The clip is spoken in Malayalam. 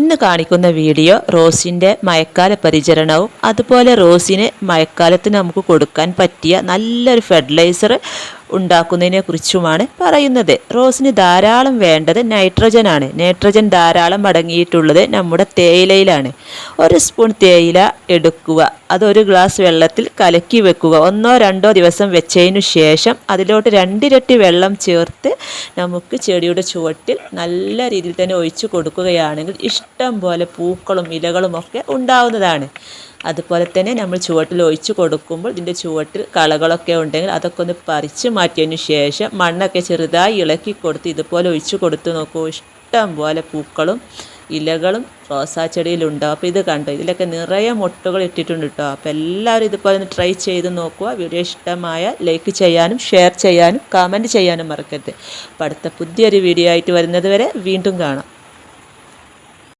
ഇന്ന് കാണിക്കുന്ന വീഡിയോ റോസിൻ്റെ മഴക്കാല പരിചരണവും അതുപോലെ റോസിന് മഴക്കാലത്ത് നമുക്ക് കൊടുക്കാൻ പറ്റിയ നല്ലൊരു ഫെർട്ടിലൈസർ ഉണ്ടാക്കുന്നതിനെ കുറിച്ചുമാണ് പറയുന്നത്. റോസിന് ധാരാളം വേണ്ടത് നൈട്രജനാണ്. നൈട്രജൻ ധാരാളം അടങ്ങിയിട്ടുള്ളത് നമ്മുടെ തേയിലയിലാണ്. ഒരു സ്പൂൺ തേയില എടുക്കുക, അതൊരു ഗ്ലാസ് വെള്ളത്തിൽ കലക്കി വെക്കുക. 1-2 ദിവസം വെച്ചതിനു ശേഷം അതിലോട്ട് 2 ഇരട്ടി വെള്ളം ചേർത്ത് നമുക്ക് ചെടിയുടെ ചുവട്ടിൽ നല്ല രീതിയിൽ തന്നെ ഒഴിച്ചു കൊടുക്കുകയാണെങ്കിൽ ഇഷ്ടം പോലെ പൂക്കളും ഇലകളും ഒക്കെ ഉണ്ടാവുന്നതാണ്. അതുപോലെ തന്നെ നമ്മൾ ചുവട്ടിൽ ഒഴിച്ച് കൊടുക്കുമ്പോൾ ഇതിൻ്റെ ചുവട്ടിൽ കളകളൊക്കെ ഉണ്ടെങ്കിൽ അതൊക്കെ ഒന്ന് പറിച്ച് മാറ്റിയതിന് ശേഷം മണ്ണൊക്കെ ചെറുതായി ഇളക്കി കൊടുത്ത് ഇതുപോലെ ഒഴിച്ച് കൊടുത്ത് നോക്കൂ. ഇഷ്ടം പോലെ പൂക്കളും ഇലകളും റോസാ ചെടിയിലുണ്ടാവും. അപ്പോൾ ഇത് കണ്ടോ, ഇതിലൊക്കെ നിറയെ മുട്ടുകൾ ഇട്ടിട്ടുണ്ട് കേട്ടോ. അപ്പോൾ എല്ലാവരും ഇതുപോലെ ഒന്ന് ട്രൈ ചെയ്ത് നോക്കുക. വീഡിയോ ഇഷ്ടമായ ലൈക്ക് ചെയ്യാനും ഷെയർ ചെയ്യാനും കമൻറ്റ് ചെയ്യാനും മറക്കരുത്. അപ്പോൾ അടുത്ത പുതിയൊരു വീഡിയോ ആയിട്ട് വരുന്നത് വരെ വീണ്ടും കാണാം.